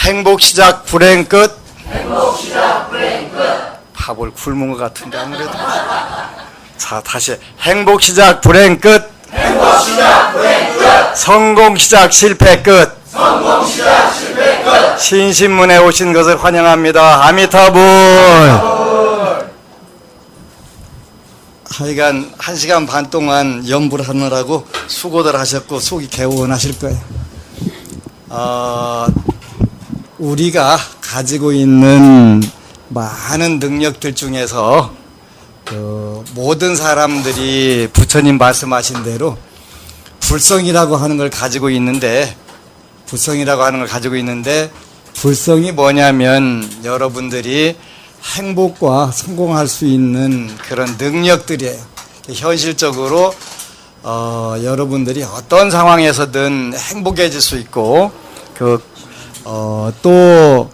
행복 시작 불행 끝. 행복 시작 불행 끝. 밥을 굶은 것 같은데 아무래도. 자, 다시 행복 시작 불행 끝. 행복 시작 불행 끝. 성공 시작 실패 끝. 성공 시작 실패 끝. 신신문에 오신 것을 환영합니다. 아미타불. 하여간 1시간 반 동안 연불 하느라고 수고들 하셨고 속이 개운하실 거예요. 우리가 가지고 있는 많은 능력들 중에서 모든 사람들이 부처님 말씀하신 대로 불성이라고 하는 걸 가지고 있는데, 불성이 뭐냐면 여러분들이 행복과 성공할 수 있는 그런 능력들이에요. 현실적으로 여러분들이 어떤 상황에서든 행복해질 수 있고, 또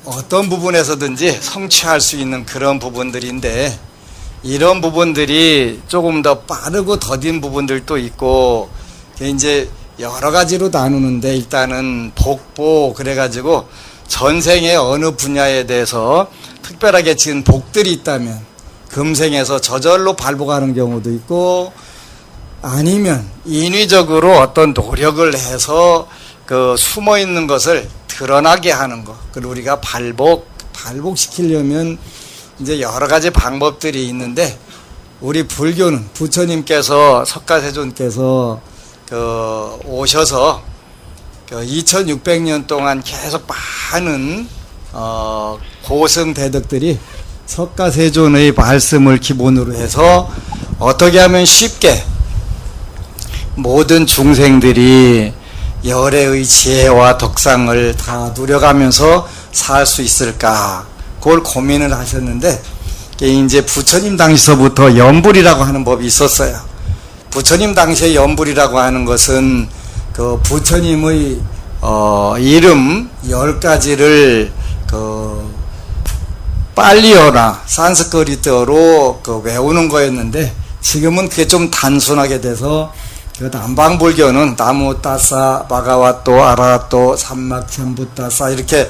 어떤 부분에서든지 성취할 수 있는 그런 부분들인데, 이런 부분들이 조금 더 빠르고 더딘 부분들도 있고, 이제 여러 가지로 나누는데, 일단은 복보 그래가지고 전생의 어느 분야에 대해서 특별하게 지은 복들이 있다면 금생에서 저절로 발복하는 경우도 있고, 아니면 인위적으로 어떤 노력을 해서 숨어 있는 것을 드러나게 하는 것, 그리고 우리가 발복시키려면 이제 여러 가지 방법들이 있는데, 우리 불교는 부처님께서, 석가세존께서 오셔서 2600년 동안 계속 많은 고승대덕들이 석가세존의 말씀을 기본으로 해서 어떻게 하면 쉽게 모든 중생들이 열애의 지혜와 덕상을 다 누려가면서 살 수 있을까, 그걸 고민을 하셨는데, 이제 부처님 당시서부터 연불이라고 하는 법이 있었어요. 부처님 당시에 연불이라고 하는 것은 부처님의 이름 10가지를 빨리어나 산스크리트어로 외우는 거였는데, 지금은 그게 좀 단순하게 돼서 남방불교는 나무 따사 바가와또 아라또 삼막천부따사 이렇게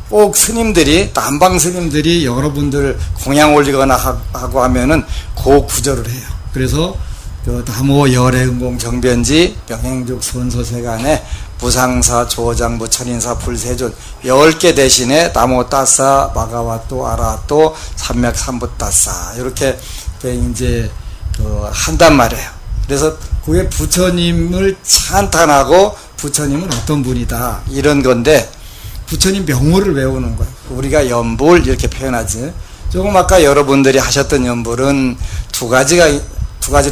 꼭 스님들이, 남방 스님들이 여러분들 공양 올리거나 하고 하면은 그 구절을 해요. 그래서 나무 열애응공 정변지 명행juk 선소세간에 무상사 조장부 천인사 불세존 10개 대신에 나무 따사 바가와또 아라또 삼맥삼부따사 이렇게 이제 한단 말이에요. 그래서 그게 부처님을 찬탄하고 부처님은 어떤 분이다 이런 건데, 부처님 명호를 외우는 거예요. 우리가 연불 이렇게 표현하지. 조금 아까 여러분들이 하셨던 연불은 두 가지를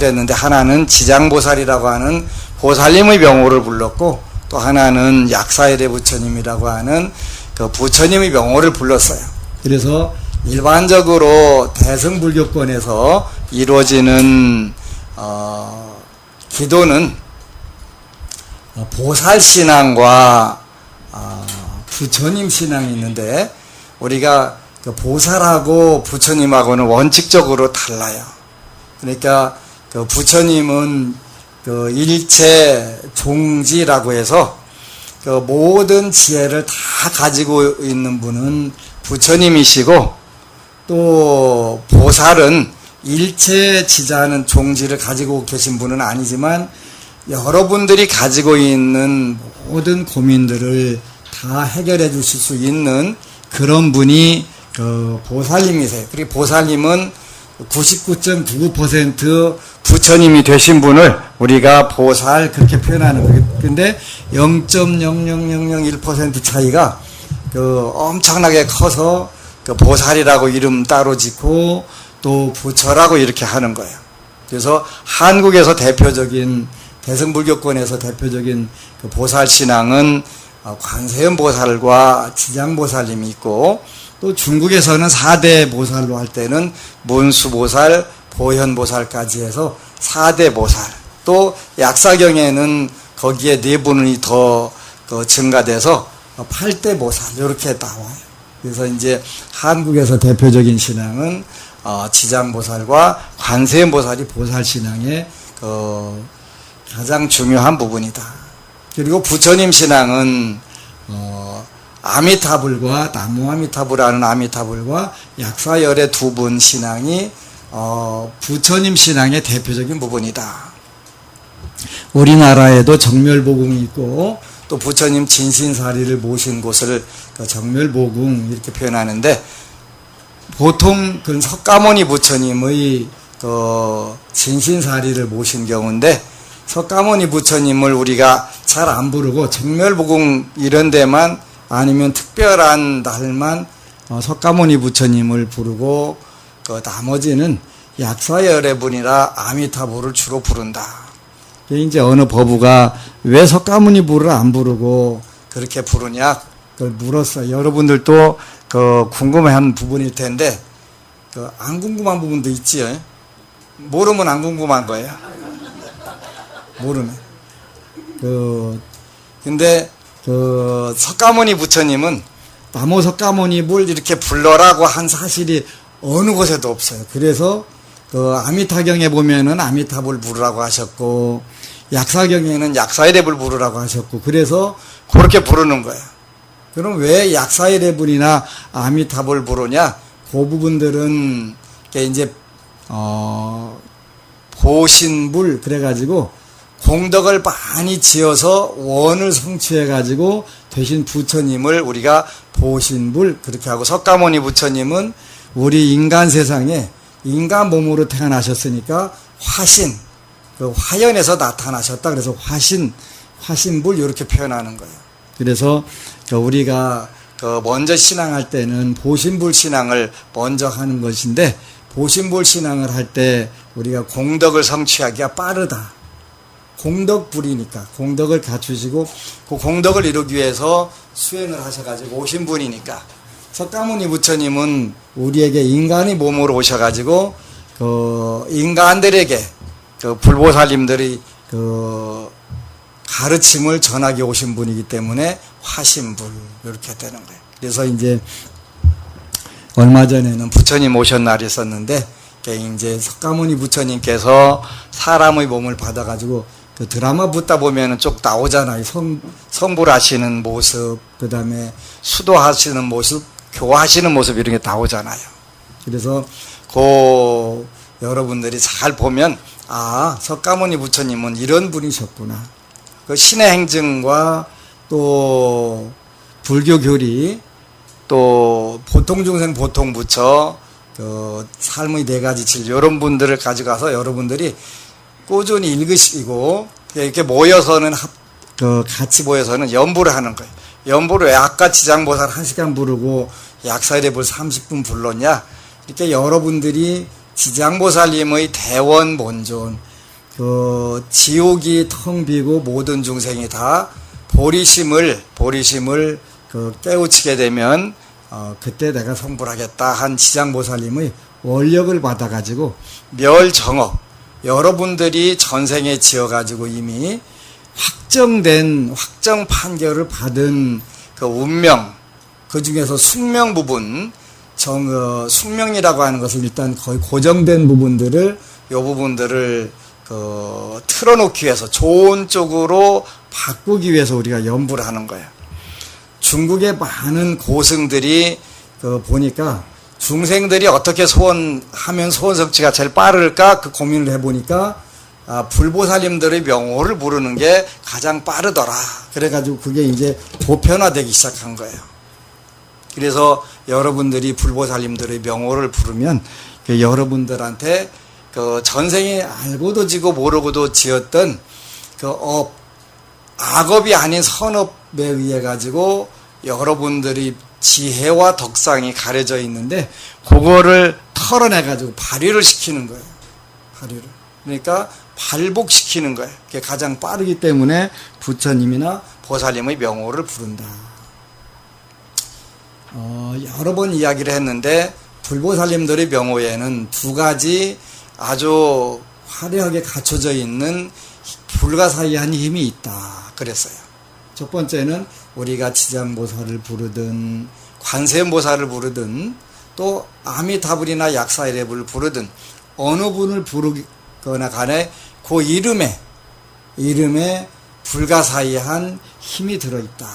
했는데, 하나는 지장보살이라고 하는 보살님의 명호를 불렀고, 또 하나는 약사일의 부처님이라고 하는 부처님의 명호를 불렀어요. 그래서 일반적으로 대승불교권에서 이루어지는 기도는 보살신앙과 부처님 신앙이 있는데, 우리가 보살하고 부처님하고는 원칙적으로 달라요. 그러니까 부처님은 일체 종지라고 해서 모든 지혜를 다 가지고 있는 분은 부처님이시고, 또 보살은 일체 지자하는 종지를 가지고 계신 분은 아니지만 여러분들이 가지고 있는 모든 고민들을 다 해결해 주실 수 있는 그런 분이 보살님이세요. 그리고 보살님은 99.99% 부처님이 되신 분을 우리가 보살 그렇게 표현하는 거예요. 근데 0.00001% 차이가 엄청나게 커서 보살이라고 이름 따로 짓고 또 부처라고 이렇게 하는 거예요. 그래서 한국에서 대표적인, 대승불교권에서 대표적인 보살 신앙은 관세음 보살과 지장보살님이 있고, 또 중국에서는 4대 보살로 할 때는 문수보살, 보현보살까지 해서 4대 보살, 또 약사경에는 거기에 4분이 더 증가돼서 8대 보살 이렇게 나와요. 그래서 이제 한국에서 대표적인 신앙은 지장보살과 관세음보살이 보살신앙의 가장 중요한 부분이다. 그리고 부처님 신앙은 아미타불과 나무아미타불하는 아미타불과 약사열의 두 분 신앙이 부처님 신앙의 대표적인 부분이다. 우리나라에도 정멸보궁이 있고 또 부처님 진신사리를 모신 곳을 정멸보궁 이렇게 표현하는데, 보통 그 석가모니 부처님의 진신사리를 모신 경우인데, 석가모니 부처님을 우리가 잘 안 부르고 정멸보궁 이런 데만 아니면 특별한 날만 석가모니 부처님을 부르고 나머지는 약사열의 분이라 아미타불을 주로 부른다. 이제 어느 법우가 왜 석가모니 부를 안 부르고 그렇게 부르냐 그걸 물었어요. 여러분들도 궁금해하는 부분일 텐데 안 궁금한 부분도 있지요. 모르면 안 궁금한 거예요. 모르면. 근데 석가모니 부처님은 나무 석가모니불 이렇게 불러라고 한 사실이 어느 곳에도 없어요. 그래서 아미타경에 보면은 아미타불 부르라고 하셨고, 약사경에는 약사일의불 부르라고 하셨고, 그래서 그렇게 부르는 거예요. 그럼 왜 약사일의불이나 아미타불 부르냐? 그 부분들은 이제 보신불 그래가지고 공덕을 많이 지어서 원을 성취해가지고 되신 부처님을 우리가 보신불 그렇게 하고, 석가모니 부처님은 우리 인간 세상에 인간 몸으로 태어나셨으니까 화신, 화연에서 나타나셨다. 그래서 화신불 이렇게 표현하는 거예요. 그래서 우리가 먼저 신앙할 때는 보신불 신앙을 먼저 하는 것인데, 보신불 신앙을 할 때 우리가 공덕을 성취하기가 빠르다. 공덕불이니까 공덕을 갖추시고 그 공덕을 이루기 위해서 수행을 하셔가지고 오신 분이니까, 석가모니 부처님은 우리에게 인간의 몸으로 오셔가지고 인간들에게 불보살님들이 가르침을 전하기 오신 분이기 때문에 화신불 이렇게 되는 거예요. 그래서 이제 얼마 전에는 부처님 오신 날이 있었는데, 이제 석가모니 부처님께서 사람의 몸을 받아가지고 드라마 붙다 보면은 쭉 나오잖아요. 성불하시는 모습, 그 다음에 수도하시는 모습, 교화하시는 모습 이런 게 나오잖아요. 그래서 여러분들이 잘 보면 석가모니 부처님은 이런 분이셨구나. 신의 행증과 또 불교 교리, 또 보통 중생 보통 부처, 삶의 네 가지 질 이런 분들을 가져가서 여러분들이 꾸준히 읽으시고 이렇게 모여서는 같이 모여서는 연부를 하는 거예요. 연부를 왜 아까 지장보살 1시간 부르고 약사일의불 30분 불렀냐? 이렇게 여러분들이 지장보살님의 대원 본존, 지옥이 텅 비고 모든 중생이 다 보리심을 깨우치게 되면 그때 내가 성불하겠다 한 지장보살님의 원력을 받아가지고 멸정업, 여러분들이 전생에 지어가지고 이미 확정 판결을 받은 운명, 그 중에서 숙명 부분, 숙명이라고 하는 것은 일단 거의 고정된 부분들을, 틀어놓기 위해서 좋은 쪽으로 바꾸기 위해서 우리가 연부를 하는 거예요. 중국의 많은 고승들이 보니까 중생들이 어떻게 소원하면 소원 성취가 제일 빠를까 고민을 해보니까 불보살님들의 명호를 부르는 게 가장 빠르더라. 그래가지고 그게 이제 보편화되기 시작한 거예요. 그래서 여러분들이 불보살님들의 명호를 부르면 여러분들한테 전생에 알고도 지고 모르고도 지었던 악업이 아닌 선업에 의해 가지고 여러분들이 지혜와 덕상이 가려져 있는데 그거를 털어내가지고 발휘를 시키는 거예요. 발휘를. 그러니까 발복시키는 거예요. 그게 가장 빠르기 때문에 부처님이나 보살님의 명호를 부른다. 여러 번 이야기를 했는데 불보살님들의 명호에는 두 가지 아주 화려하게 갖춰져 있는 불가사의한 힘이 있다 그랬어요. 첫 번째는 우리가 지장보살을 부르든 관세음보살을 부르든 또 아미타불이나 약사일의불을 부르든 어느 분을 부르거나 간에 그 이름에 불가사의한 힘이 들어있다.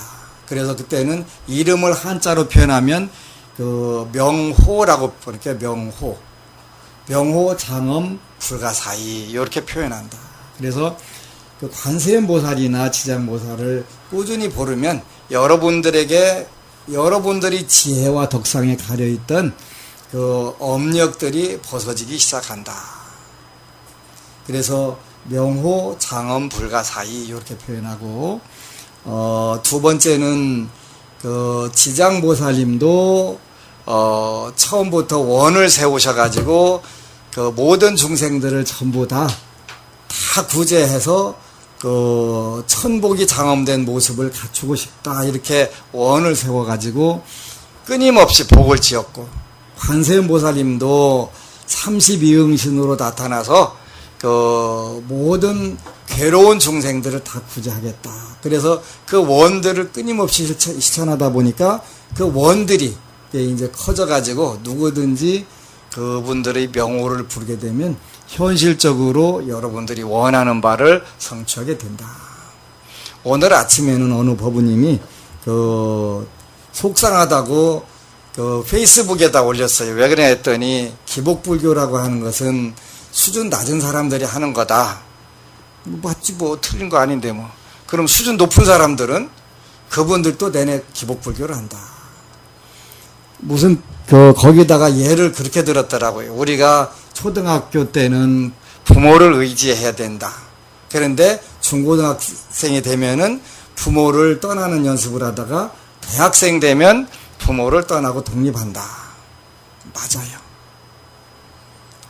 그래서 그때는 이름을 한자로 표현하면 그 명호라고 그렇게 명호, 장엄, 불가사의 이렇게 표현한다. 그래서 그 관세음보살이나 지장보살을 꾸준히 보르면 여러분들에게 여러분들이 지혜와 덕상에 가려있던 그 업력들이 벗어지기 시작한다. 그래서 명호, 장엄, 불가사의 이렇게 표현하고, 두 번째는 그 지장보살님도 처음부터 원을 세우셔가지고 그 모든 중생들을 전부 다 구제해서 그 천복이 장엄된 모습을 갖추고 싶다 이렇게 원을 세워가지고 끊임없이 복을 지었고, 관세음보살님도 32응신으로 나타나서 그 모든 괴로운 중생들을 다 구제하겠다. 그래서 그 원들을 끊임없이 실천하다 보니까 그 원들이 이제 커져가지고 누구든지 그분들의 명호를 부르게 되면 현실적으로 여러분들이 원하는 바를 성취하게 된다. 오늘 아침에는 어느 법우님이 그 속상하다고 그 페이스북에다 올렸어요. 왜 그래 했더니 기복불교라고 하는 것은 수준 낮은 사람들이 하는 거다. 맞지 뭐 틀린 거 아닌데 뭐. 그럼 수준 높은 사람들은 그분들도 내내 기복불교를 한다. 무슨 거기다가 예를 그렇게 들었더라고요. 우리가 초등학교 때는 부모를 의지해야 된다. 그런데 중고등학생이 되면은 부모를 떠나는 연습을 하다가 대학생 되면 부모를 떠나고 독립한다. 맞아요.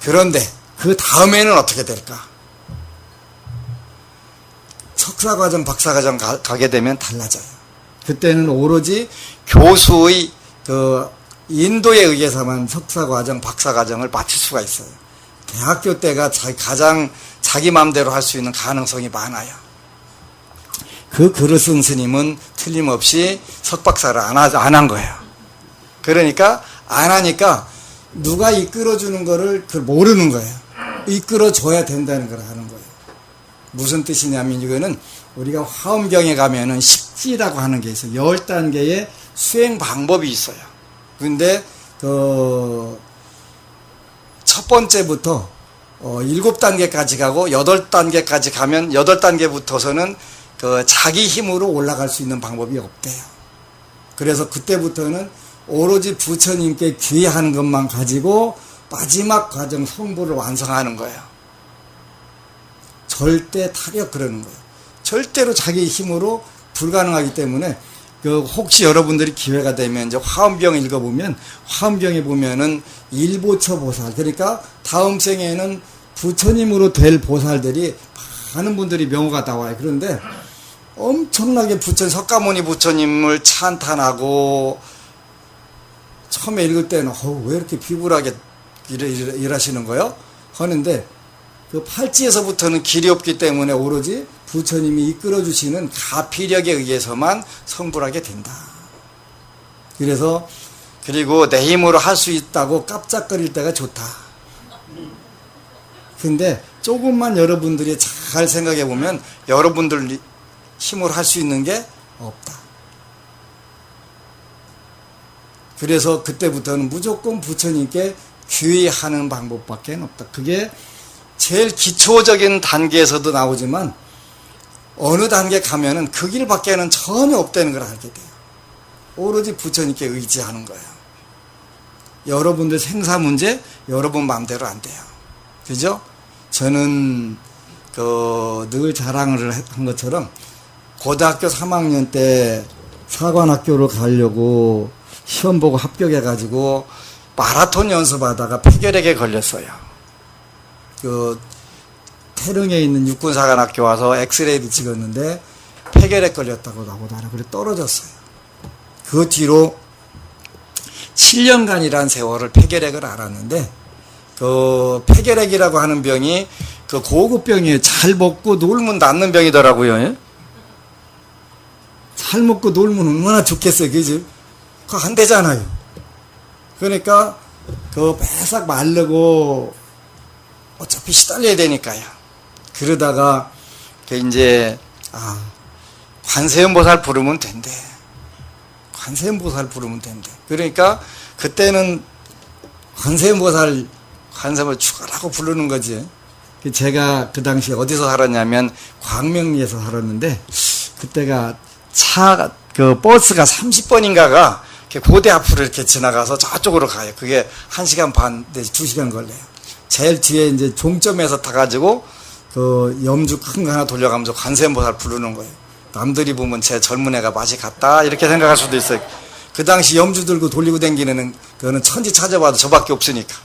그런데 그 다음에는 어떻게 될까? 석사과정, 박사과정 가게 되면 달라져요. 그때는 오로지 교수의 그 인도에 의해서만 석사과정, 박사과정을 마칠 수가 있어요. 대학교 때가 가장 자기 마음대로 할 수 있는 가능성이 많아요. 그 글을 쓴 스님은 틀림없이 석박사를 안 한 거예요. 그러니까 안 하니까 누가 이끌어주는 거를 모르는 거예요. 이끌어줘야 된다는 걸 하는 거예요. 무슨 뜻이냐면 이거는 우리가 화엄경에 가면은 십지라고 하는 게 있어요. 10단계의 수행 방법이 있어요. 근데 첫 번째부터 7단계까지 가고 8단계까지 가면 8단계부터서는 그 자기 힘으로 올라갈 수 있는 방법이 없대요. 그래서 그때부터는 오로지 부처님께 귀의하는 것만 가지고 마지막 과정 성부를 완성하는 거예요. 절대 타격 그러는 거예요. 절대로 자기 힘으로 불가능하기 때문에 혹시 여러분들이 기회가 되면 이제 화엄경 읽어보면 화엄경에 보면은 일보처 보살, 그러니까 다음 생에는 부처님으로 될 보살들이 많은 분들이 명호가 나와요. 그런데 엄청나게 석가모니 부처님을 찬탄하고 처음에 읽을 때는 왜 이렇게 비굴하게 일하시는 거예요? 하는데 그 팔찌에서부터는 길이 없기 때문에 오로지 부처님이 이끌어주시는 가피력에 의해서만 성불하게 된다. 그리고 내 힘으로 할 수 있다고 깜짝거릴 때가 좋다. 근데 조금만 여러분들이 잘 생각해 보면 여러분들 힘으로 할 수 있는 게 없다. 그래서 그때부터는 무조건 부처님께 귀의하는 방법밖에 없다. 그게 제일 기초적인 단계에서도 나오지만 어느 단계 가면은 그 길밖에는 전혀 없다는 걸 알게 돼요. 오로지 부처님께 의지하는 거예요. 여러분들 생사 문제 여러분 마음대로 안 돼요. 그죠? 저는 늘 자랑을 한 것처럼 고등학교 3학년 때 사관학교를 가려고 시험 보고 합격해가지고 마라톤 연습하다가 폐결핵에 걸렸어요. 태릉에 있는 육군사관학교 와서 엑스레이를 찍었는데 폐결핵 걸렸다고 나보다 그래 떨어졌어요. 그 뒤로 7년간이란 세월을 폐결핵을 앓았는데 폐결핵이라고 하는 병이 고급 병이에요. 잘 먹고 놀면 낫는 병이더라고요. 잘 먹고 놀면 얼마나 좋겠어요. 그지? 그거 안 되잖아요. 그러니까 배싹 마르고 어차피 시달려야 되니까요. 그러다가 이제 관세음보살 부르면 된대. 관세음보살 부르면 된대. 그러니까 그때는 관세음보살 죽어라고 부르는 거지. 제가 그 당시에 어디서 살았냐면 광명리에서 살았는데, 그때가 버스가 30번인가가 고대 앞으로 이렇게 지나가서 저쪽으로 가요. 그게 1시간 반 내지 2시간 걸려요. 제일 뒤에 이제 종점에서 타가지고 그 염주 큰 거 하나 돌려가면서 관세음보살 부르는 거예요. 남들이 보면 제 젊은 애가 맛이 갔다 이렇게 생각할 수도 있어요. 그 당시 염주 들고 돌리고 다니는 그거는 천지 찾아봐도 저밖에 없으니까.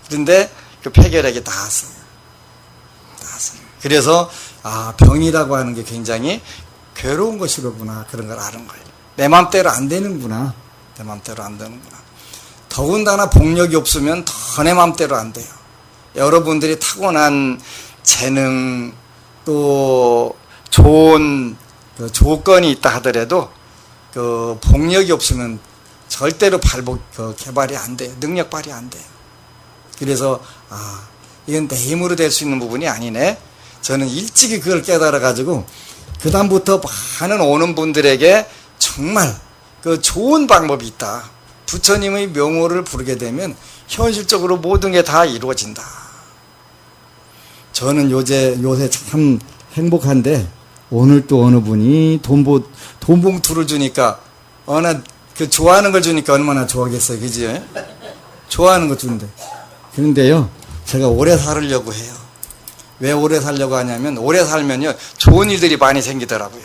그런데 그 폐결핵이 다 왔어요. 그래서 병이라고 하는 게 굉장히 괴로운 것이로구나, 그런 걸 아는 거예요. 내 맘대로 안 되는구나. 내 맘대로 안 되는구나. 더군다나 복력이 없으면 더 내 맘대로 안 돼요. 여러분들이 타고난 재능 또 좋은 그 조건이 있다 하더라도 그 복력이 없으면 절대로 개발이 안 돼요. 능력 발휘 안 돼요. 그래서 이건 내 힘으로 될 수 있는 부분이 아니네. 저는 일찍이 그걸 깨달아 가지고 그 다음부터 많은 오는 분들에게 정말 그 좋은 방법이 있다. 부처님의 명호를 부르게 되면 현실적으로 모든 게 다 이루어진다. 저는 요새 참 행복한데, 오늘 또 어느 분이 돈 봉투를 주니까, 좋아하는 걸 주니까 얼마나 좋아하겠어요. 그지? 좋아하는 거 주는데. 그런데요, 제가 오래 살으려고 해요. 왜 오래 살려고 하냐면, 오래 살면요, 좋은 일들이 많이 생기더라고요.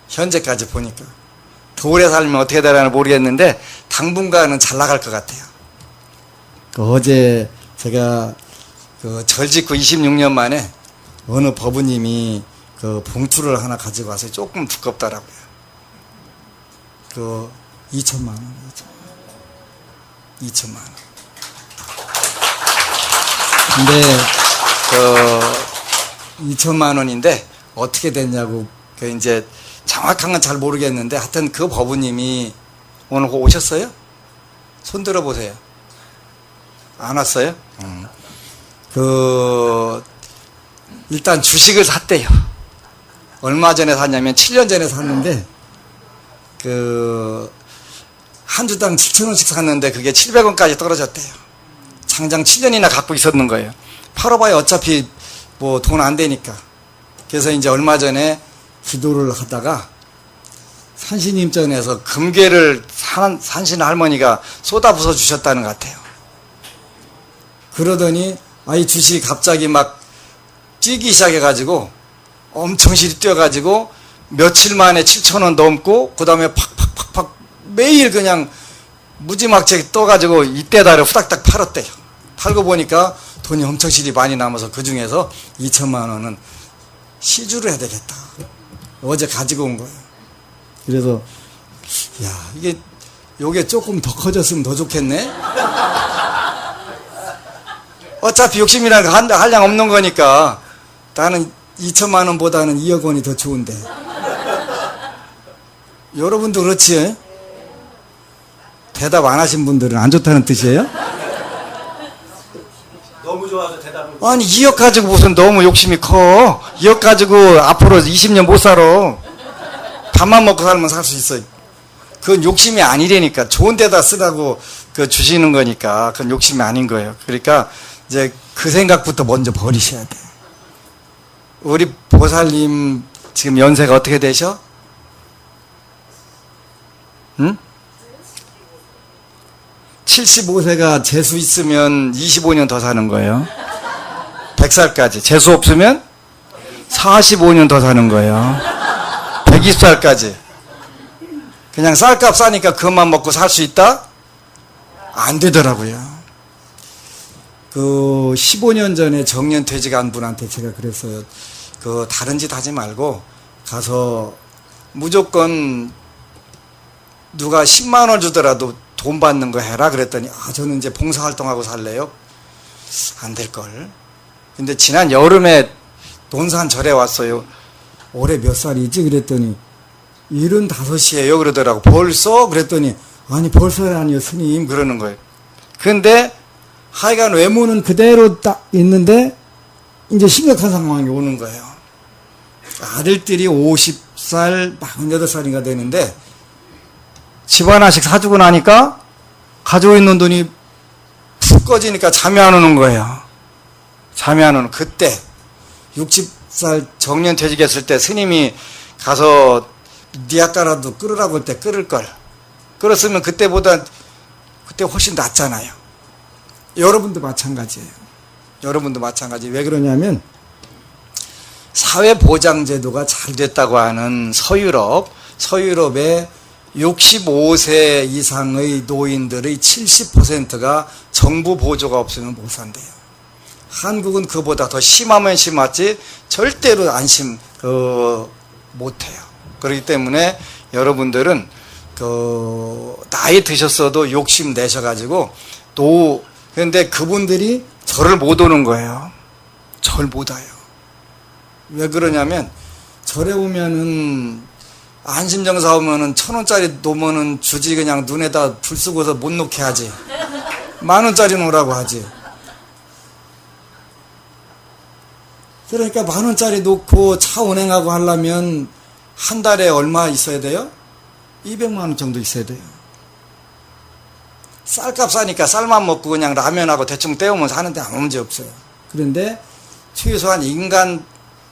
현재까지 보니까. 더 오래 살면 어떻게 되려나 모르겠는데, 당분간은 잘 나갈 것 같아요. 어제 제가 절 짓고 26년 만에 어느 법우님이 그 봉투를 하나 가지고 와서 조금 두껍더라고요. 2천만 원. 2천만 원. 근데 2천만 원인데 어떻게 됐냐고, 이제 정확한 건 잘 모르겠는데, 하여튼 그 법우님이 오늘 오셨어요? 손 들어보세요. 안 왔어요? 일단 주식을 샀대요. 얼마 전에 샀냐면 7년 전에 샀는데, 한 주당 7,000원씩 샀는데 그게 700원까지 떨어졌대요. 장장 7년이나 갖고 있었는 거예요. 팔아봐야 어차피 뭐 돈 안 되니까. 그래서 이제 얼마 전에 기도를 하다가 산신임전에서 금괴를 산신 할머니가 쏟아부어 주셨다는 것 같아요. 그러더니 이 주식이 갑자기 막 뛰기 시작해가지고 엄청 실이 뛰어가지고 며칠 만에 7,000원 넘고, 그 다음에 팍팍팍팍 매일 그냥 무지막지하게 떠가지고 이때다를 후닥닥 팔았대요. 팔고 보니까 돈이 엄청 실이 많이 남아서 그 중에서 2천만 원은 시주를 해야 되겠다. 어제 가지고 온 거예요. 그래서 요게 조금 더 커졌으면 더 좋겠네. 어차피 욕심이라는 거 한량 없는 거니까 나는 2천만 원보다는 2억 원이 더 좋은데. 여러분도 그렇지? 대답 안 하신 분들은 안 좋다는 뜻이에요? 너무 좋아서 대답을. 아니 2억 가지고 무슨 너무 욕심이 커. 2억 가지고 앞으로 20년 못 살아. 밥만 먹고 살면 살 수 있어. 그건 욕심이 아니라니까. 좋은 데다 쓰라고 주시는 거니까 그건 욕심이 아닌 거예요. 그러니까 이제 그 생각부터 먼저 버리셔야 돼. 우리 보살님 지금 연세가 어떻게 되셔? 응? 75세가 재수 있으면 25년 더 사는 거예요. 100살까지. 재수 없으면 45년 더 사는 거예요. 120살까지. 그냥 쌀값 싸니까 그것만 먹고 살 수 있다? 안 되더라고요. 15년 전에 정년 퇴직한 분한테 제가 그랬어요. 다른 짓 하지 말고 가서 무조건 누가 10만 원 주더라도 돈 받는 거 해라. 그랬더니 저는 이제 봉사활동하고 살래요. 안 될걸. 근데 지난 여름에 논산 절에 왔어요. 올해 몇 살이지? 그랬더니 75이에요 그러더라고. 벌써? 그랬더니 아니 벌써라니요 스님 그러는 거예요. 근데 하여간 외모는 그대로 딱 있는데 이제 심각한 상황이 오는 거예요. 아들들이 50살, 48살인가 되는데 집 하나씩 사주고 나니까 가지고 있는 돈이 푹 꺼지니까 잠이 안 오는 거예요. 잠이 안 오는 그때 60살 정년퇴직했을 때 스님이 가서 니아까라도 끓으라고 할 때 끓을 걸. 끓었으면 그때 훨씬 낫잖아요. 여러분도 마찬가지예요. 여러분도 마찬가지. 왜 그러냐면 사회보장제도가 잘 됐다고 하는 서유럽의 65세 이상의 노인들의 70%가 정부 보조가 없으면 못 산대요. 한국은 그보다 더 심하면 심하지 절대로 못해요. 그렇기 때문에 여러분들은 나이 드셨어도 욕심 내셔가지고 그런데 그분들이 절을 못 오는 거예요. 절 못 와요. 왜 그러냐면 절에 오면은 안심정사 오면은 1,000원짜리 놓으면은 주지 그냥 눈에다 불 쓰고서 못 놓게 하지. 10,000원짜리 놓으라고 하지. 그러니까 10,000원짜리 놓고 차 운행하고 하려면 한 달에 얼마 있어야 돼요? 200만 원 정도 있어야 돼요. 쌀값 싸니까 쌀만 먹고 그냥 라면하고 대충 때우면서 하는데 아무 문제 없어요. 그런데 최소한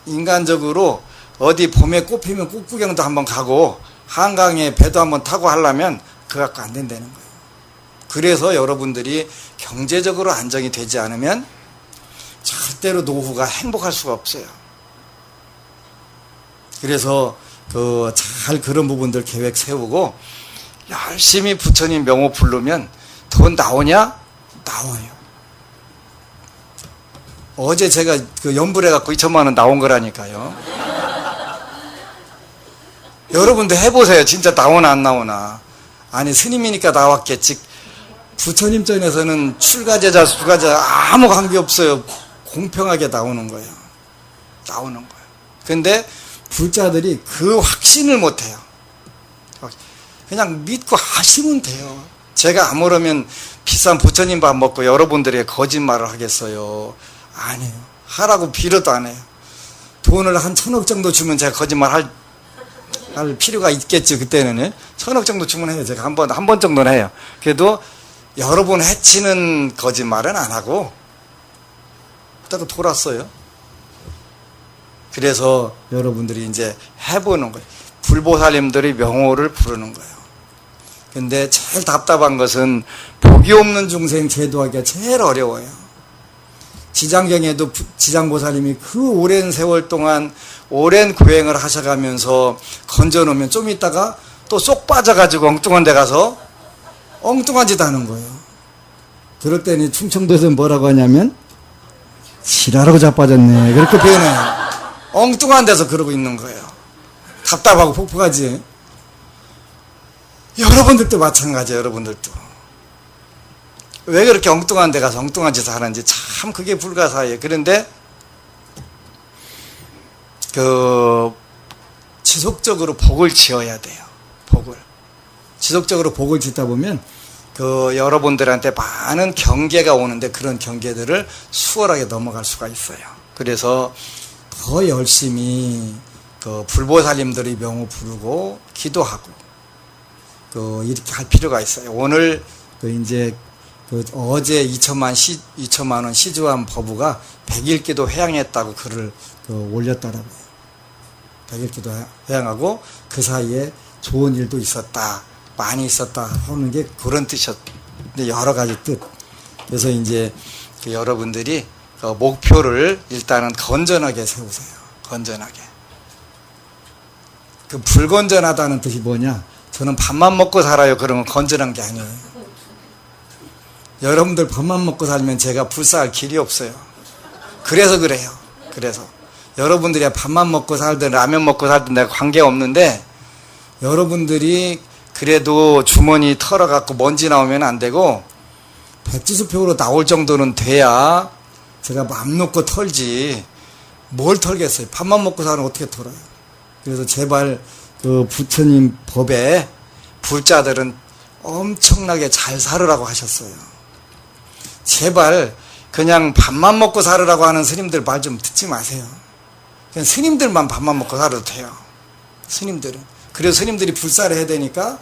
인간적으로 어디 봄에 꽃 피면 꽃 구경도 한번 가고 한강에 배도 한번 타고 하려면 그거 갖고 안 된다는 거예요. 그래서 여러분들이 경제적으로 안정이 되지 않으면 절대로 노후가 행복할 수가 없어요. 그래서 잘 그런 부분들 계획 세우고 열심히 부처님 명호 부르면 돈 나오냐? 나와요. 어제 제가 연불해갖고 2,000만 원 나온 거라니까요. 여러분도 해보세요. 진짜 나오나 안 나오나. 아니 스님이니까 나왔겠지. 부처님 전에서는 출가제자 수가제자 아무 관계없어요. 공평하게 나오는 거예요. 나오는 거예요. 근데 불자들이 그 확신을 못해요. 그냥 믿고 하시면 돼요. 제가 아무러면 비싼 부처님 밥 먹고 여러분들에게 거짓말을 하겠어요. 아니에요. 하라고 빌어도 안 해요. 돈을 한 1,000억 정도 주면 제가 거짓말 할 필요가 있겠죠. 그때는 1,000억 정도 주면 해요. 제가 한 번 정도는 해요. 그래도 여러분 해치는 거짓말은 안 하고 그때도 돌았어요. 그래서 여러분들이 이제 해보는 거예요. 불보살님들이 명호를 부르는 거예요. 근데 제일 답답한 것은 복이 없는 중생 제도하기가 제일 어려워요. 지장경에도 지장보살님이 그 오랜 세월 동안 오랜 고행을 하셔가면서 건져놓으면 좀 있다가 또 쏙 빠져가지고 엉뚱한 데 가서 엉뚱한 짓 하는 거예요. 그럴 때는 충청도에서 뭐라고 하냐면 지랄하고 자빠졌네. 그렇게 표현해요. 엉뚱한 데서 그러고 있는 거예요. 답답하고 폭폭하지. 여러분들도 마찬가지예요. 여러분들도. 왜 그렇게 엉뚱한 데 가서 엉뚱한 짓을 하는지 참 그게 불가사의해요. 그런데 지속적으로 복을 지어야 돼요. 지속적으로 복을 짓다 보면 여러분들한테 많은 경계가 오는데 그런 경계들을 수월하게 넘어갈 수가 있어요. 그래서 더 열심히 불보살님들의 명호 부르고 기도하고 이렇게 할 필요가 있어요. 오늘 이제 어제 2천만 원 시주한 법우가 100일기도 회향했다고 글을 올렸더라고요. 100일기도 회향하고 그 사이에 좋은 일도 있었다, 많이 있었다 하는 게 그런 뜻이었는데 여러 가지 뜻. 그래서 이제 여러분들이 목표를 일단은 건전하게 세우세요. 건전하게. 불건전하다는 뜻이 뭐냐? 저는 밥만 먹고 살아요. 그러면 건전한 게 아니에요. 여러분들 밥만 먹고 살면 제가 불사할 길이 없어요. 그래서 그래요. 그래서 여러분들이 밥만 먹고 살든 라면 먹고 살든 내가 관계없는데 여러분들이 그래도 주머니 털어갖고 먼지 나오면 안 되고 백지수표로 나올 정도는 돼야 제가 맘 놓고 털지 뭘 털겠어요. 밥만 먹고 사는 어떻게 털어요. 그래서 제발 부처님 법에 불자들은 엄청나게 잘 살으라고 하셨어요. 제발 그냥 밥만 먹고 살으라고 하는 스님들 말 좀 듣지 마세요. 그냥 스님들만 밥만 먹고 살아도 돼요. 스님들은. 그래서 스님들이 불사를 해야 되니까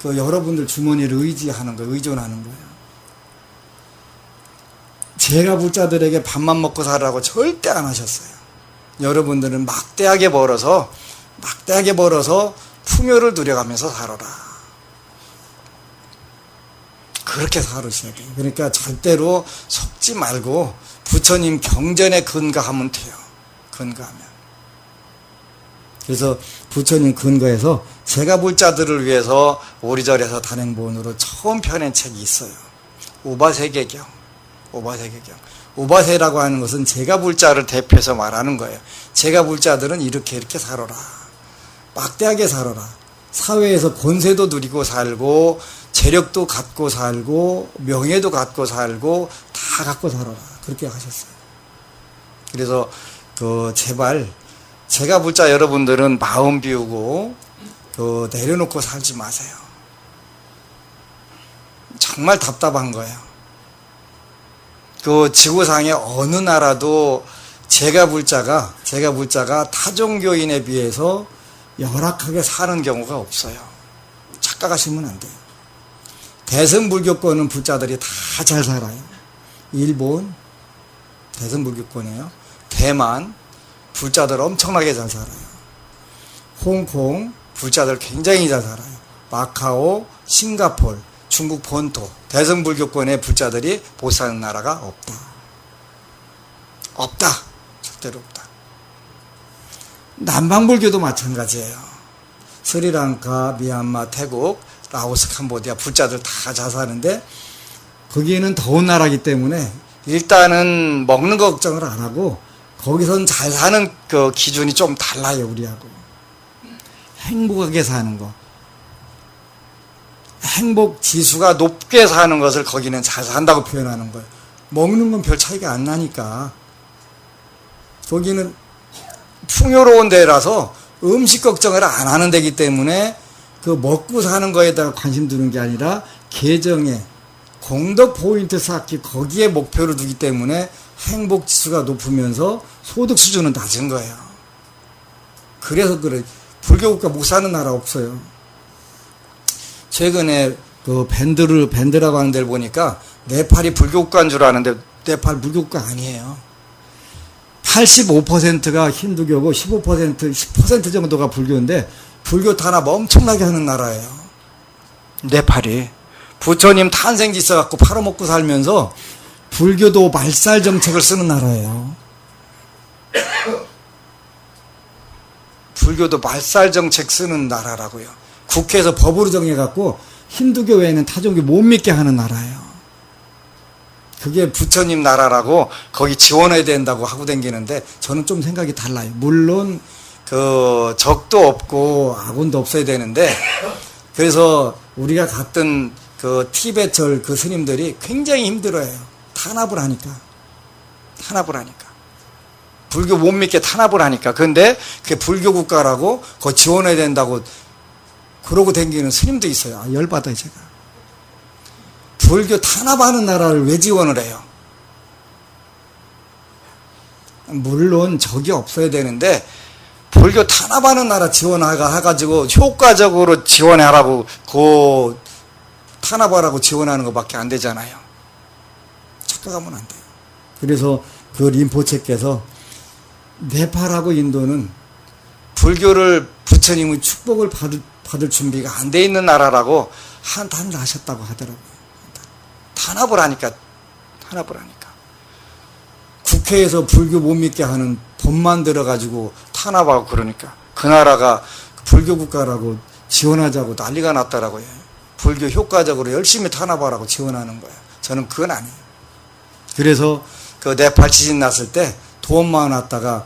그 여러분들 주머니를 의지하는 거예요. 의존하는 거예요. 제가 불자들에게 밥만 먹고 살라고 절대 안 하셨어요. 여러분들은 막대하게 벌어서 풍요를 누려가면서 살아라. 그렇게 살으셔야 돼요. 그러니까 절대로 속지 말고 부처님 경전에 근거하면 돼요. 근거하면. 그래서 부처님 근거해서 제가 불자들을 위해서 오리절에서 단행본으로 처음 펴낸 책이 있어요. 우바세계경. 우바세라고 하는 것은 제가 불자를 대표해서 말하는 거예요. 제가 불자들은 이렇게 살아라. 막대하게 살아라. 사회에서 권세도 누리고 살고 재력도 갖고 살고 명예도 갖고 살고 다 갖고 살아라. 그렇게 하셨어요. 그래서 제발 제가 불자 여러분들은 마음 비우고 내려놓고 살지 마세요. 정말 답답한 거예요. 지구상의 어느 나라도 제가 불자가 타종교인에 비해서 열악하게 사는 경우가 없어요. 착각하시면 안 돼요. 대승불교권은 불자들이 다 잘 살아요. 일본 대승불교권이에요. 대만 불자들 엄청나게 잘 살아요. 홍콩 불자들 굉장히 잘 살아요. 마카오, 싱가폴, 중국 본토 대승불교권의 불자들이 못 사는 나라가 없다. 절대로 없다. 남방불교도 마찬가지예요. 스리랑카, 미얀마, 태국, 라오스, 캄보디아 불자들 다 잘 사는데 거기는 더운 나라이기 때문에 일단은 먹는 거 걱정을 안 하고 거기선 잘 사는 그 기준이 좀 달라요. 우리하고. 행복하게 사는 거. 행복 지수가 높게 사는 것을 거기는 잘 산다고 표현하는 거예요. 먹는 건 별 차이가 안 나니까. 거기는 풍요로운 데라서 음식 걱정을 안 하는 데이기 때문에 그 먹고 사는 거에다가 관심 두는 게 아니라 계정에 공덕 포인트 쌓기 거기에 목표를 두기 때문에 행복 지수가 높으면서 소득 수준은 낮은 거예요. 그래서 그래. 불교 국가 못 사는 나라 없어요. 최근에 밴드라고 하는 데를 보니까 네팔이 불교 국가인 줄 아는데 네팔 불교 국가 아니에요. 85%가 힌두교고 10% 정도가 불교인데 불교 탄압 엄청나게 하는 나라예요. 네팔이. 부처님 탄생지 있어갖고 팔아먹고 살면서 불교도 말살 정책을 쓰는 나라예요. 불교도 말살 정책 쓰는 나라라고요. 국회에서 법으로 정해갖고 힌두교 외에는 타종교 못 믿게 하는 나라예요. 그게 부처님 나라라고 거기 지원해야 된다고 하고 다니는데 저는 좀 생각이 달라요. 물론 적도 없고 악원도 없어야 되는데 그래서 우리가 갔던 티베트 스님들이 굉장히 힘들어해요. 탄압을 하니까. 불교 못 믿게 탄압을 하니까. 근데 그게 불교 국가라고 그거 지원해야 된다고 그러고 다니는 스님도 있어요. 열받아요, 제가. 불교 탄압하는 나라를 왜 지원을 해요? 물론 적이 없어야 되는데 불교 탄압하는 나라 지원해가지고 효과적으로 지원하라고 탄압하라고 지원하는 것밖에 안 되잖아요. 착각하면 안 돼요. 그래서 림포체께서 네팔하고 인도는 불교를 부처님의 축복을 받을 준비가 안 돼 있는 나라라고 한탄을 하셨다고 하더라고요. 탄압을 하니까. 국회에서 불교 못 믿게 하는 법 만들어가지고 탄압하고 그러니까 그 나라가 불교 국가라고 지원하자고 난리가 났더라고요. 불교 효과적으로 열심히 탄압하라고 지원하는 거예요. 저는 그건 아니에요. 그래서 네팔 지진 났을 때 돈 모아놨다가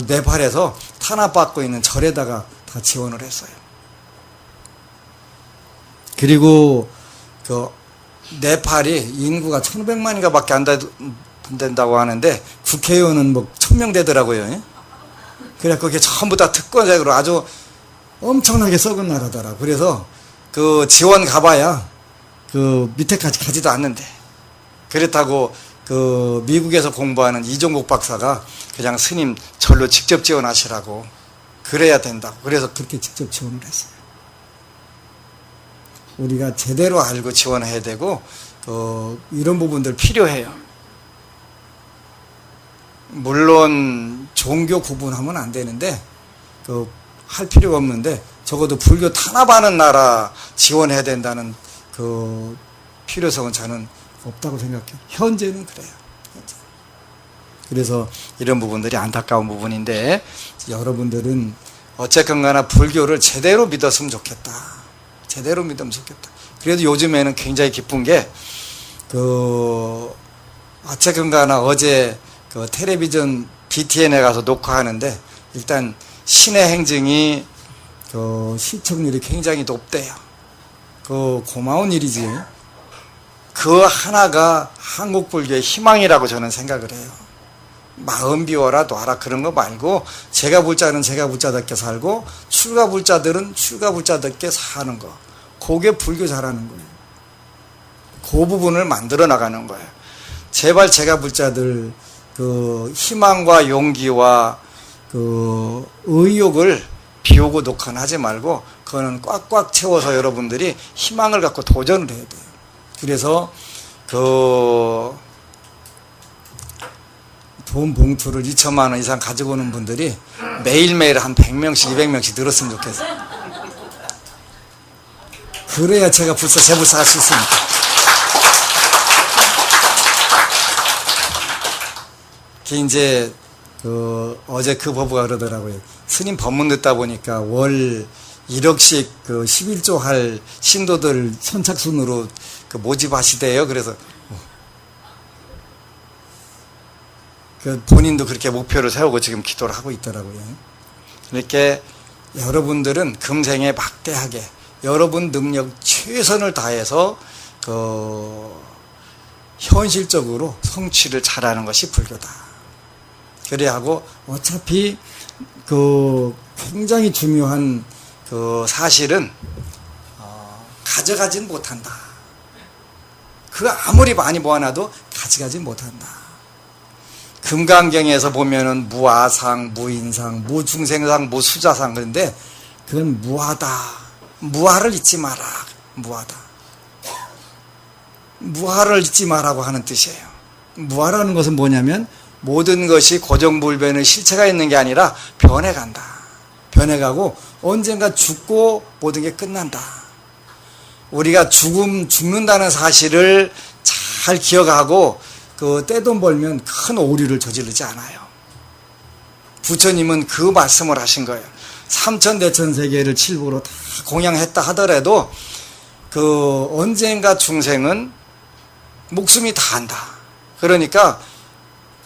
네팔에서 탄압받고 있는 절에다가 다 지원을 했어요. 그리고 네팔이 인구가 1,500만인가 밖에 안 된다고 하는데 국회의원은 1,000명 되더라고요. 그래 그게 전부 다 특권적으로 아주 엄청나게 썩은 나라더라. 그래서 지원 가봐야 밑에까지 가지도 않는데 그렇다고 미국에서 공부하는 이종국 박사가 그냥 스님 절로 직접 지원하시라고 그래야 된다고. 그래서 그렇게 직접 지원을 했어요. 우리가 제대로 알고 지원해야 되고 이런 부분들 필요해요. 물론 종교 구분하면 안 되는데 할 필요가 없는데 적어도 불교 탄압하는 나라 지원해야 된다는 필요성은 저는 없다고 생각해요. 현재는 그래요. 현재. 그래서 이런 부분들이 안타까운 부분인데 여러분들은 어쨌건 간에 불교를 제대로 믿었으면 좋겠다. 제대로 믿으면 좋겠다. 그래도 요즘에는 굉장히 기쁜 게 어쨌건 간에 어제 텔레비전 BTN에 가서 녹화하는데 일단 신의 행증이 시청률이 굉장히 높대요. 고마운 일이지. 그 하나가 한국 불교의 희망이라고 저는 생각을 해요. 마음 비워라 놔라 그런 거 말고 제가 불자는 제가 불자답게 살고 출가 불자들은 출가 불자답게 사는 거. 그게 불교 잘하는 거예요. 그 부분을 만들어 나가는 거예요. 제발 제가 불자들 희망과 용기와 의욕을 비우고 녹화하지 말고 그거는 꽉꽉 채워서 여러분들이 희망을 갖고 도전을 해야 돼요. 그래서 돈 봉투를 2천만 원 이상 가지고 오는 분들이 매일매일 한 100명씩 200명씩 늘었으면 좋겠어요. 그래야 제가 재불사 할 수 있습니다. 이제 어제 법부가 그러더라고요. 스님 법문 듣다 보니까 월 1억씩 11조 할 신도들 선착순으로 모집하시대요. 그래서 본인도 그렇게 목표를 세우고 지금 기도를 하고 있더라고요. 이렇게 여러분들은 금생에 막대하게 여러분 능력 최선을 다해서 현실적으로 성취를 잘하는 것이 불교다. 그래야 하고 어차피 굉장히 중요한 사실은 가져가진 못한다. 아무리 많이 모아놔도 가져가진 못한다. 금강경에서 보면은 무아상, 무인상, 무중생상, 무수자상 그런데 그건 무하다. 무하를 잊지 마라. 무하다. 무하를 잊지 마라고 하는 뜻이에요. 무하라는 것은 뭐냐면 모든 것이 고정불변의 실체가 있는 게 아니라 변해간다. 변해가고 언젠가 죽고 모든 게 끝난다. 우리가 죽는다는 사실을 잘 기억하고 떼돈 벌면 큰 오류를 저지르지 않아요. 부처님은 그 말씀을 하신 거예요. 삼천대천세계를 칠부로 다 공양했다 하더라도 언젠가 중생은 목숨이 다한다. 그러니까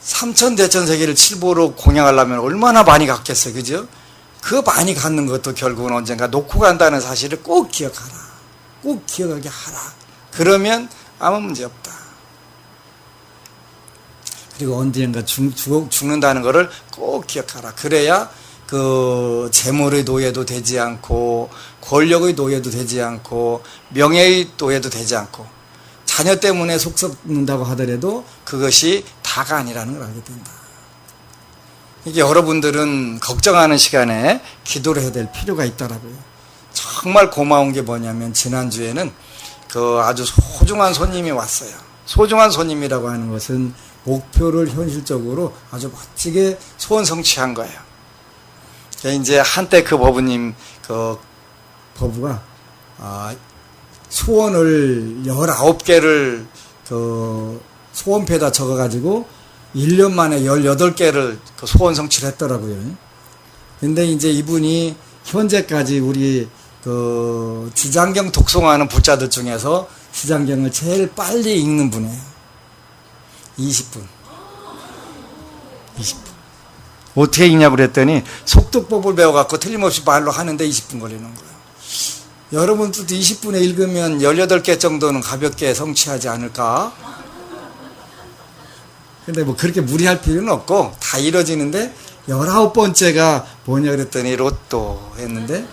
삼천대천세계를 칠부로 공양하려면 얼마나 많이 갖겠어요. 그죠? 그 많이 갖는 것도 결국은 언젠가 놓고 간다는 사실을 꼭 기억하라. 꼭 기억하게 하라. 그러면 아무 문제 없다. 그리고 언젠가 죽는다는 것을 꼭 기억하라. 그래야 재물의 노예도 되지 않고 권력의 노예도 되지 않고 명예의 노예도 되지 않고 자녀 때문에 속 썩는다고 하더라도 그것이 다가 아니라는 걸 알게 된다. 이게 여러분들은 걱정하는 시간에 기도를 해야 될 필요가 있더라고요. 정말 고마운 게 뭐냐면 지난주에는 아주 소중한 손님이 왔어요. 소중한 손님이라고 하는 것은 목표를 현실적으로 아주 멋지게 소원 성취한 거예요. 이제 한때 법부님 법부가 소원을 19개를 소원표에다 적어가지고 1년 만에 18개를 소원 성취를 했더라고요. 근데 이제 이분이 현재까지 우리 지장경 독송하는 불자들 중에서 지장경을 제일 빨리 읽는 분이에요. 20분. 어떻게 읽냐고 그랬더니 속독법을 배워갖고 틀림없이 말로 하는데 20분 걸리는 거예요. 여러분도 20분에 읽으면 18개 정도는 가볍게 성취하지 않을까? 근데 그렇게 무리할 필요는 없고 다 이뤄지는데 19번째가 뭐냐 그랬더니 로또 했는데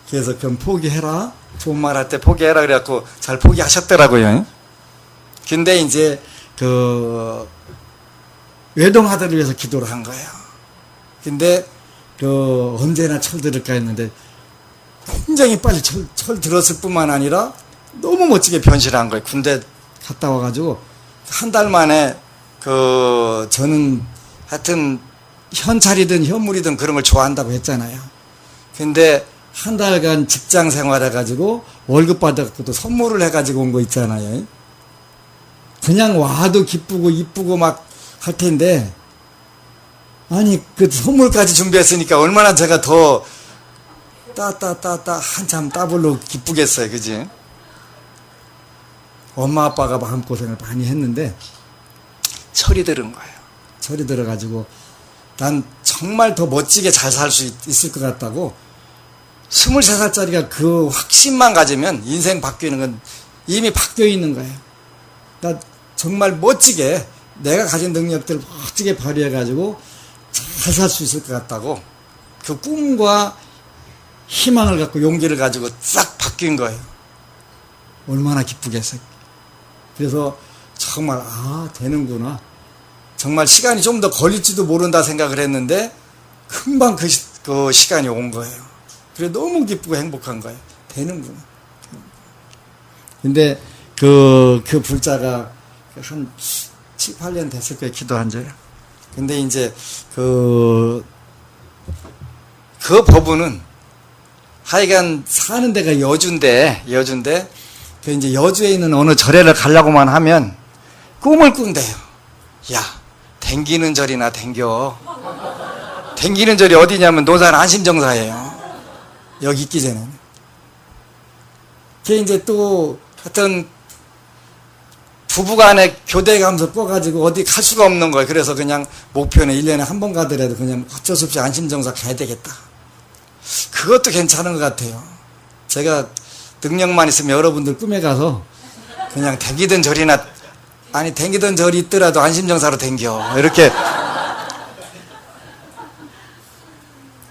그래서 그럼 포기해라. 좋은 말 할 때 포기해라 그래갖고 잘 포기하셨더라고요. 근데 이제 외동하들을 위해서 기도를 한 거예요. 근데 언제나 철들을까 했는데 굉장히 빨리 철 들었을 뿐만 아니라 너무 멋지게 변신한 거예요. 군대 갔다 와가지고 한 달 만에 저는 하여튼 현찰이든 현물이든 그런 걸 좋아한다고 했잖아요. 근데 한 달간 직장 생활해가지고 월급 받아갖고 또 선물을 해가지고 온 거 있잖아요. 그냥 와도 기쁘고 이쁘고 막 할 텐데, 아니 그 선물까지 준비했으니까 얼마나 제가 더 한참 따블로 기쁘겠어요. 그지? 엄마 아빠가 마음고생을 많이 했는데 철이 들은 거예요. 철이 들어가지고 난 정말 더 멋지게 잘 살 수 있을 것 같다고, 23살짜리가 그 확신만 가지면 인생 바뀌는 건 이미 바뀌어 있는 거예요. 나 정말 멋지게 내가 가진 능력들을 멋지게 발휘해가지고 잘 살 수 있을 것 같다고, 그 꿈과 희망을 갖고 용기를 가지고 싹 바뀐 거예요. 얼마나 기쁘겠어요. 그래서 정말 되는구나. 정말 시간이 좀 더 걸릴지도 모른다 생각을 했는데 금방 그 시간이 온 거예요. 그래 너무 기쁘고 행복한 거예요. 되는구나. 근데 그 불자가 한 7, 8년 됐을 거예요. 기도한 지요. 근데 이제 그 법문은 하여간 사는 데가 여주인데 그 이제 여주에 있는 어느 절에를 가려고만 하면 꿈을 꾼대요. 야, 댕기는 절이나 댕겨. 댕기는 절이 어디냐면 논산 안심정사예요. 여기 있기 전에는. 그게 이제 또 하여튼 부부간에 교대 감서 꿔가지고 어디 갈 수가 없는 거예요. 그래서 그냥 목표는 1년에 한 번 가더라도 그냥 어쩔 수 없이 안심정사 가야 되겠다. 그것도 괜찮은 것 같아요. 제가 능력만 있으면 여러분들 꿈에 가서 그냥 댕기던 절이나, 아니 댕기던 절이 있더라도 안심정사로 댕겨 이렇게.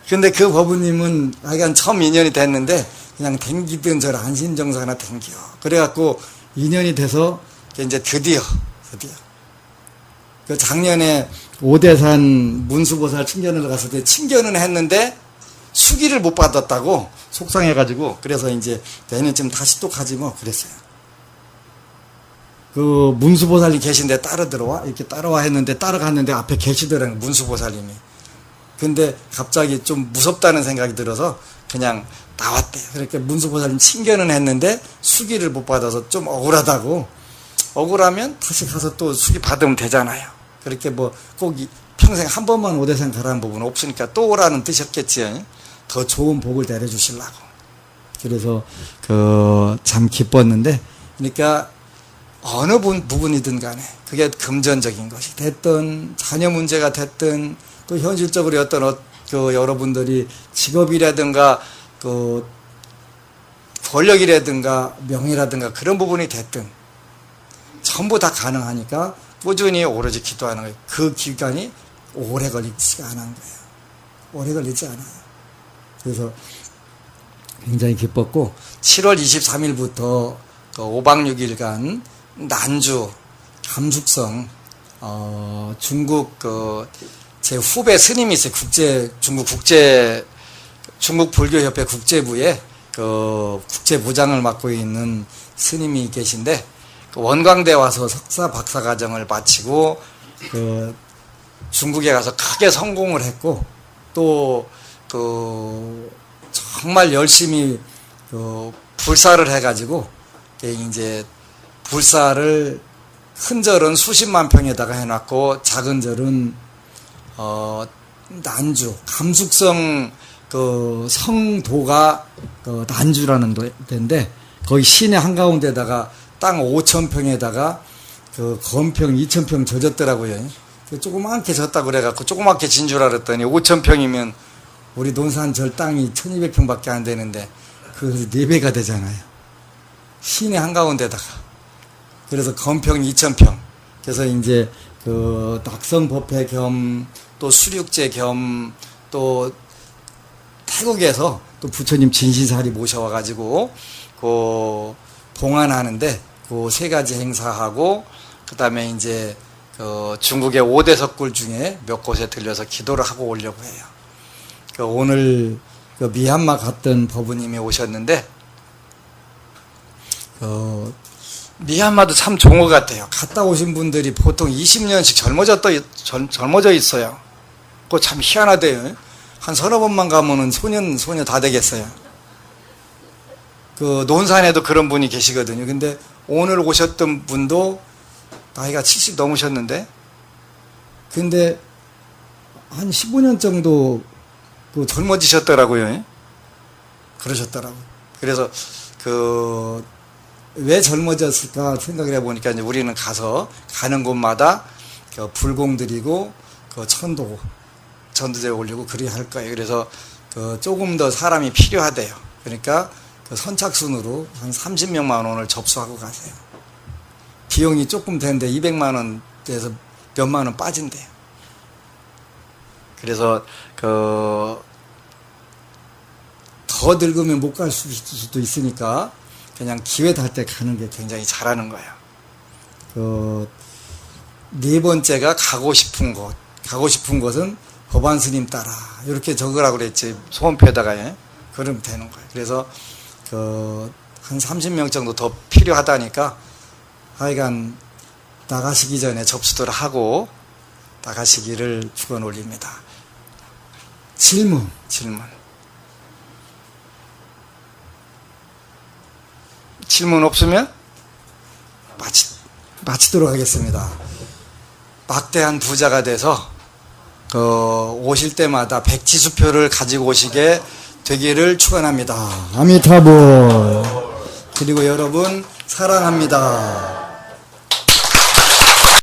근데 그 법부님은 하여간 처음 인연이 됐는데 그냥 댕기던 절 안심정사나 댕겨. 그래갖고 인연이 돼서 이제 드디어 그 작년에 오대산 문수보살 친견을 갔을 때 친견은 했는데 수기를 못 받았다고 속상해가지고, 그래서 이제 내년쯤 다시 또 가지 뭐 그랬어요. 그 문수보살이 계신데 이렇게 따라와 했는데 따라갔는데 앞에 계시더라고요. 문수보살님이. 근데 갑자기 좀 무섭다는 생각이 들어서 그냥 나왔대요. 그렇게 문수보살님 친견은 했는데 수기를 못 받아서 좀 억울하다고. 억울하면 다시 가서 또 수기 받으면 되잖아요. 그렇게 뭐 꼭 평생 한 번만 오대산 가라는 부분은 없으니까 또 오라는 뜻이었겠지. 더 좋은 복을 내려주시려고. 그래서 참 기뻤는데, 그러니까 어느 부분이든 간에 그게 금전적인 것이 됐든 자녀 문제가 됐든 또 현실적으로 어떤 여러분들이 직업이라든가 권력이라든가 명예라든가 그런 부분이 됐든 전부 다 가능하니까 꾸준히 오로지 기도하는 거예요. 그 기간이 오래 걸리지가 않은 거예요. 오래 걸리지 않아요. 그래서 굉장히 기뻤고, 7월 23일부터 5박 6일간 난주, 감숙성, 중국 제 후배 스님이 있어요. 중국 불교협회 국제부에 국제부장을 맡고 있는 스님이 계신데, 원광대 와서 석사 박사 과정을 마치고 중국에 가서 크게 성공을 했고, 또 정말 열심히 불사를 해가지고 이제 불사를 큰 절은 수십만 평에다가 해놨고 작은 절은 난주 감숙성 성도가 난주라는 데인데, 거기 시내 한가운데다가 땅 5,000평에다가 건평 2,000평 져졌더라고요. 조그맣게 졌다고 그래갖고 조그맣게 진 줄 알았더니 5,000평이면 우리 논산절 땅이 1,200평밖에 안 되는데 그래서 4배가 되잖아요. 시내 한가운데다가. 그래서 건평 2,000평. 그래서 이제 낙성법회 겸 또 수륙제 겸 또 태국에서 또 부처님 진신사리 모셔와가지고 봉안하는데 그 3가지 행사하고, 그 다음에 이제 중국의 5대 석굴 중에 몇 곳에 들려서 기도를 하고 오려고 해요. 오늘 그 미얀마 갔던 법우님이 오셨는데, 미얀마도 참 좋은 것 같아요. 갔다 오신 분들이 보통 20년씩 젊어져 있어요. 그거 참 희한하대요. 한 서너 번만 가면은 소녀 다 되겠어요. 그 논산에도 그런 분이 계시거든요. 근데 오늘 오셨던 분도 나이가 70 넘으셨는데, 근데 한 15년 정도 그 젊어지셨더라고요. 그러셨더라고요. 그래서 왜 젊어졌을까 생각을 해보니까 이제 우리는 가는 곳마다 불공 드리고 전도제 올리고 그래야 할 거예요. 그래서 조금 더 사람이 필요하대요. 그러니까 선착순으로 한 30명만 오늘 접수하고 가세요. 비용이 조금 되는데 200만 원에서 몇만 원 빠진대요. 그래서 더 늙으면 못 갈 수도 있으니까 그냥 기회 될 때 가는 게 굉장히 잘하는 거예요. 네 번째가 가고 싶은 곳은 법안 스님 따라 이렇게 적으라고 그랬지, 소원표에다가. 그러면 되는 거예요. 그래서 한 30명 정도 더 필요하다니까 하여간 나가시기 전에 접수들 하고 나가시기를 축원 올립니다. 질문. 질문 없으면 마치도록 하겠습니다. 막대한 부자가 돼서 오실 때마다 백지수표를 가지고 오시게 되기를 축원합니다. 아미타불. 그리고 여러분 사랑합니다.